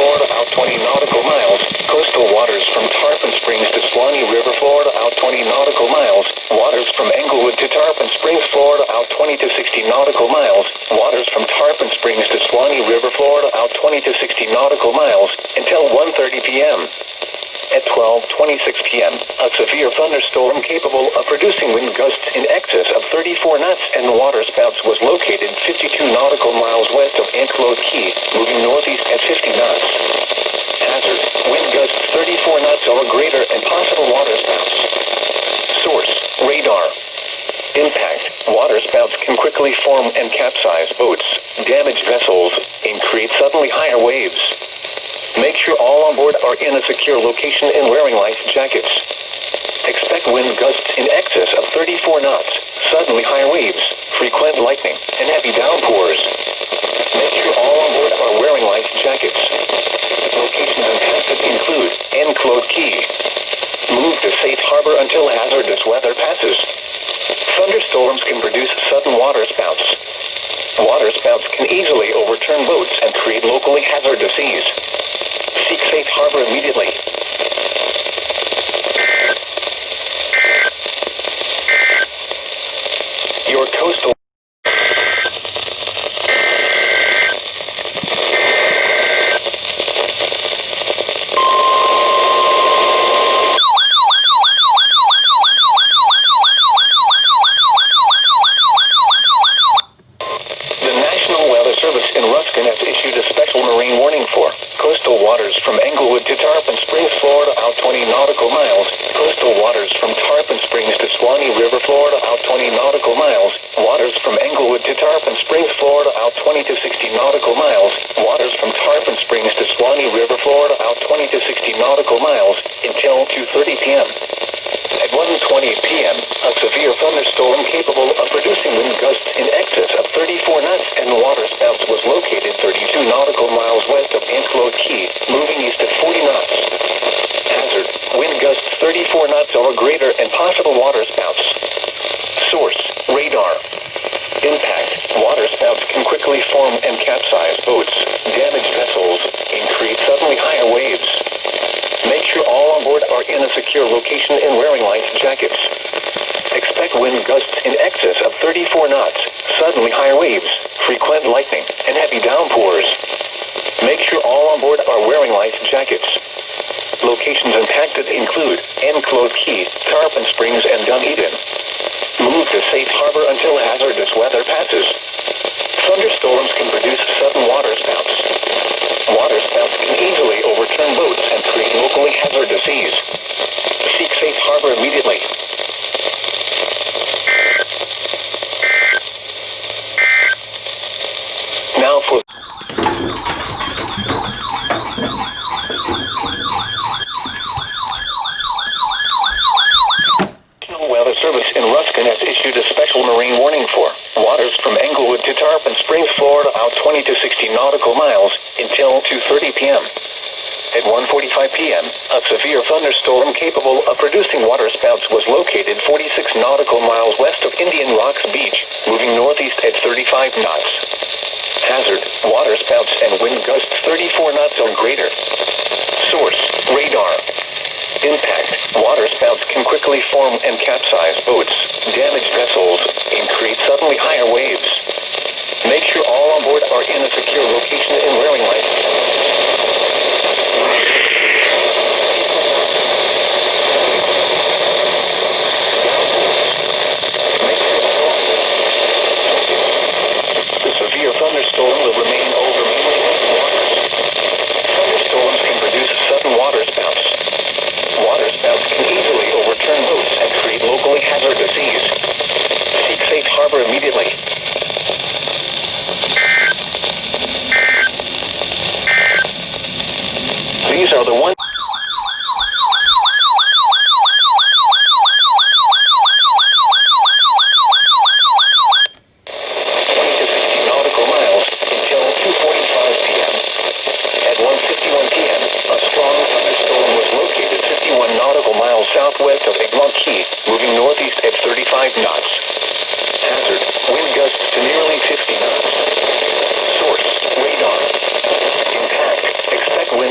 Florida, out 20 nautical miles. Coastal waters from Tarpon Springs to Suwannee River, Florida, out 20 nautical miles. Waters from Englewood to Tarpon Springs, Florida, out 20 to 60 nautical miles. Waters from Tarpon Springs to Suwannee River, Florida, out 20 to 60 nautical miles until 1:30 p.m. At 12:26 p.m., a severe thunderstorm capable of producing wind gusts in excess of 34 knots and waterspouts was located 52 nautical miles west of Englewood Key, moving northeast at 50 knots. Hazard: wind gusts 34 knots or greater and possible waterspouts. Source: radar. Impact: waterspouts can quickly form and capsize boats, damage vessels, and create suddenly higher waves. Make sure all on board are in a secure location and wearing life jackets. Expect wind gusts in excess of 34 knots, suddenly high waves, frequent lightning, and heavy downpours. Make sure all on board are wearing life jackets. Locations impacted include Englewood Key. Move to safe harbor until hazardous weather passes. Thunderstorms can produce sudden waterspouts. Waterspouts can easily overturn boats and create locally hazardous seas. Seek safe harbor immediately. Your coastal has issued a special marine warning for coastal waters from Englewood to Tarpon Springs, Florida, out 20 nautical miles. Coastal waters from Tarpon Springs to Suwannee River, Florida, out 20 nautical miles. Waters from Englewood to Tarpon Springs, Florida, out 20 to 60 nautical miles. Waters from Tarpon Springs to Suwannee River, Florida, out 20 to 60 nautical miles until 2:30 p.m. At 1:20 p.m., a severe thunderstorm capable of producing wind gusts in excess of 34 knots and waterspouts was located 32 nautical miles west of Englewood Key, moving east at 40 knots. Hazard: wind gusts 34 knots or greater and possible waterspouts. Source: radar. Impact: waterspouts can quickly form and capsize boats, damage vessels, and create suddenly higher waves. Make sure all on board are in a secure location and wearing life jackets. Expect wind gusts in excess of 34 knots, suddenly higher waves, frequent lightning, and heavy downpours. Make sure all on board are wearing life jackets. Locations impacted include Englewood Key, Tarpon Springs, and Dunedin. Move to safe harbor until hazardous weather passes. Thunderstorms can produce sudden waterspouts. Waterspouts can easily overturn boats and create locally hazardous seas. Seek safe harbor immediately. Now for Weather Service in Ruskin has issued a special marine warning for waters from Englewood to Tarpon Springs, Florida, out 20 to 60 nautical miles until 2:30 p.m. At 1:45 p.m., a severe thunderstorm capable of producing waterspouts was located 46 nautical miles west of Indian Rocks Beach, moving northeast at 35 knots. Hazard: waterspouts and wind gusts 34 knots or greater. Source: radar. Impact: waterspouts can quickly form and capsize boats, damage vessels, and create suddenly higher waves. Make sure all on board are in a secure location and wearing life. The severe thunderstorm will remain over mainly open waters. Thunderstorms can produce sudden waterspouts. Waterspouts can easily overturn boats and create locally hazardous seas. Seek safe harbor immediately. These are the ones. Southwest of Englewood Key, moving northeast at 35 knots. Hazard: wind gusts to nearly 50 knots. Source: radar. Impact: expect wind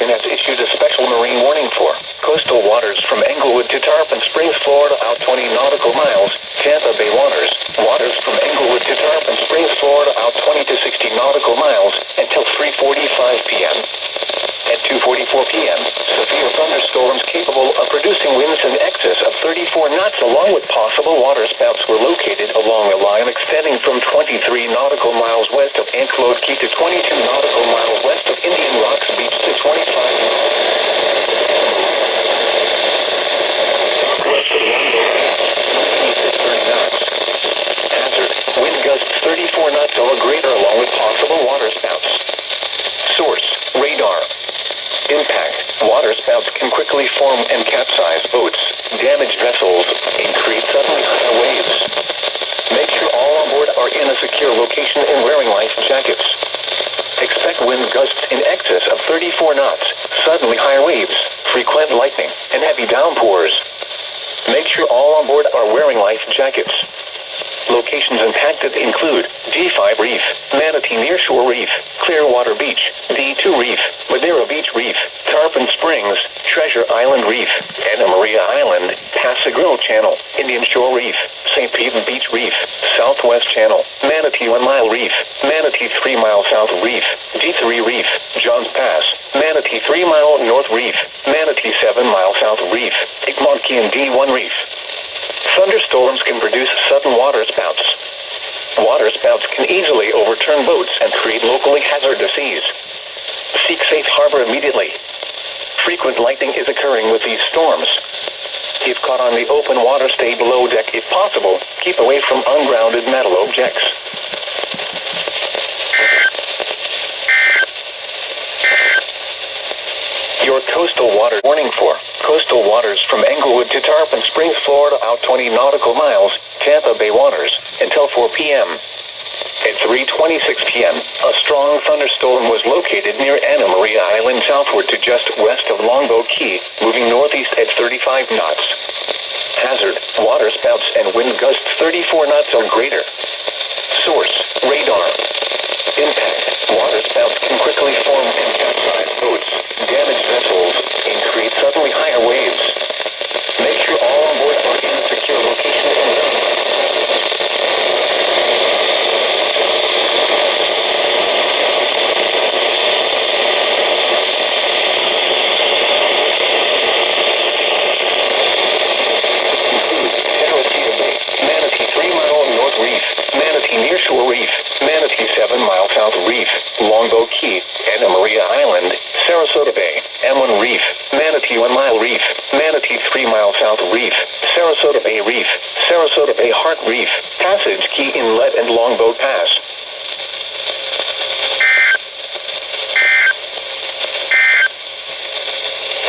Ruskin has issued a special marine warning for coastal waters from Englewood to Tarpon Springs, Florida, out 20 nautical miles. Tampa Bay Waters. Waters from Englewood to Tarpon Springs, Florida, out 20 to 60 nautical miles until 3:45 p.m. At 2:44 p.m., severe thunderstorms capable of producing winds in excess of 34 knots along with possible waterspouts were located along a line extending from 23 nautical miles west of Englewood Key to 22 nautical miles west of Indian Rocks Beach to 25 miles west of London, 30 knots. Hazard, wind gusts 34 knots or greater along with possible waterspouts. Source, radar. Impact, waterspouts can quickly form and capsize boats, damage vessels, and create suddenly high waves. Make sure all on board are in a secure location and wearing life jackets. Expect wind gusts in excess of 34 knots, suddenly high waves, frequent lightning, and heavy downpours. Make sure all on board are wearing life jackets. Locations impacted include D5 Reef, Manatee Nearshore Reef, Clearwater Beach, D2 Reef, Madeira Beach Reef, Tarpon Springs, Treasure Island Reef, Anna Maria Island, Passagrille Channel, Indian Shore Reef, St. Pete Beach Reef, Southwest Channel, Manatee 1 Mile Reef, Manatee 3 Mile South Reef, D3 Reef, Johns Pass, Manatee 3 Mile North Reef, Manatee 7 Mile South Reef, Egmonti and D1 Reef. Thunderstorms can produce sudden waterspouts. Waterspouts can easily overturn boats and create locally hazardous seas. Seek safe harbor immediately. Frequent lightning is occurring with these storms. If caught on the open water, stay below deck if possible. Keep away from ungrounded metal objects. Your coastal water warning for coastal waters from Englewood to Tarpon Springs, Florida, out 20 nautical miles, Tampa Bay Waters, until 4 p.m. At 3:26 p.m., a strong thunderstorm was located near Anna Maria Island southward to just west of Longboat Key, moving northeast at 35 knots. Hazard, waterspouts and wind gusts 34 knots or greater. Source, radar. Impact, waterspouts can quickly form and capsize boats, damage vessels, and create suddenly higher waves. Make sure all on board are in a secure location and Nearshore Reef, Manatee 7 Mile South Reef, Longboat Key, Anna Maria Island, Sarasota Bay, M1 Reef, Manatee 1 Mile Reef, Manatee 3 Mile South Reef, Sarasota Bay Reef, Sarasota Bay Heart Reef, Passage Key Inlet and Longboat Pass.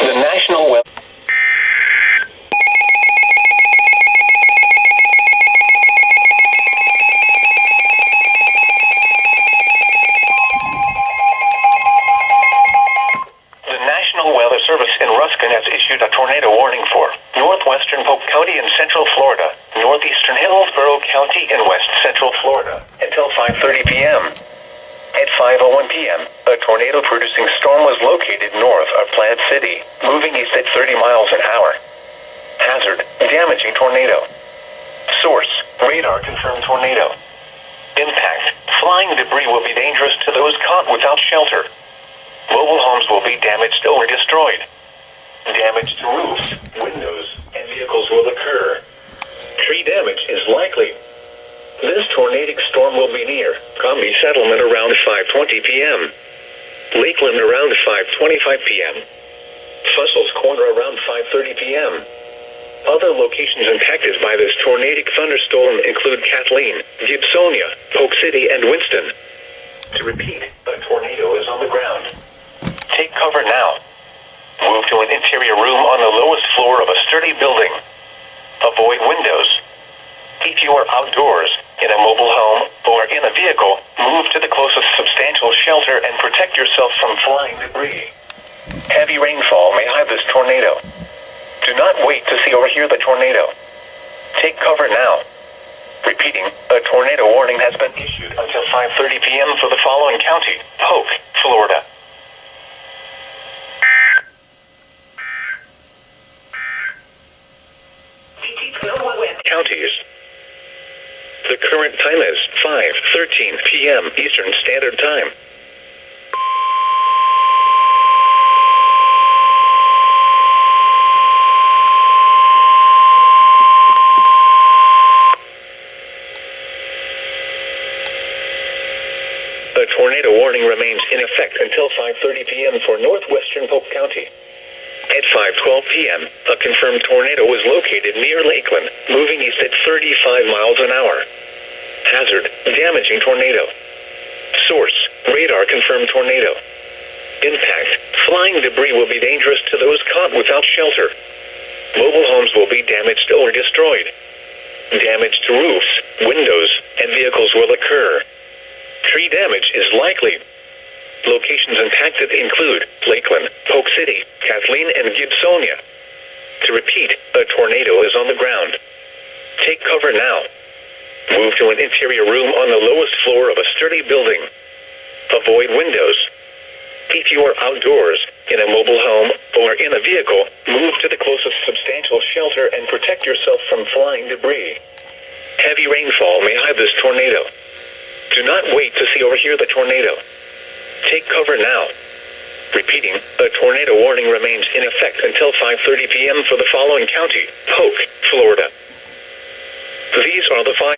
The National Weather Service in Ruskin has issued a tornado warning for northwestern Polk County in central Florida, northeastern Hillsborough County in west central Florida, until 5:30 p.m. At 5:01 p.m., a tornado-producing storm was located north of Plant City, moving east at 30 miles an hour. Hazard, damaging tornado. Source, radar confirmed tornado. Impact, flying debris will be dangerous to those caught without shelter. Mobile homes will be damaged or destroyed. Damage to roofs, windows, and vehicles will occur. Tree damage is likely. This tornadic storm will be near Comby Settlement around 5:20 p.m. Lakeland around 5:25 p.m. Fussell's Corner around 5:30 p.m. Other locations impacted by this tornadic thunderstorm include Kathleen, Gibsonia, Polk City, and Winston. To repeat, a tornado is on the ground. Take cover now. Move to an interior room on the lowest floor of a sturdy building. Avoid windows. If you are outdoors, in a mobile home, or in a vehicle, move to the closest substantial shelter and protect yourself from flying debris. Heavy rainfall may hide this tornado. Do not wait to see or hear the tornado. Take cover now. Repeating, a tornado warning has been issued until 5:30 p.m. for the following county: Polk, Florida. counties. The current time is 5:13 p.m. Eastern Standard Time. A tornado warning remains in effect until 5:30 p.m. for northwestern Polk County. At 5:12 p.m., a confirmed tornado was located near Lakeland, moving east at 35 miles an hour. Hazard, damaging tornado. Source, radar confirmed tornado. Impact, flying debris will be dangerous to those caught without shelter. Mobile homes will be damaged or destroyed. Damage to roofs, windows, and vehicles will occur. Tree damage is likely. Locations impacted include Lakeland, Polk City, Kathleen, and Gibsonia. To repeat, a tornado is on the ground. Take cover now. Move to an interior room on the lowest floor of a sturdy building. Avoid windows. If you are outdoors, in a mobile home, or in a vehicle, move to the closest substantial shelter and protect yourself from flying debris. Heavy rainfall may hide this tornado. Do not wait to see or hear the tornado. Take cover now. Repeating, a tornado warning remains in effect until 5:30 p.m. for the following county, Polk, Florida. These are the 5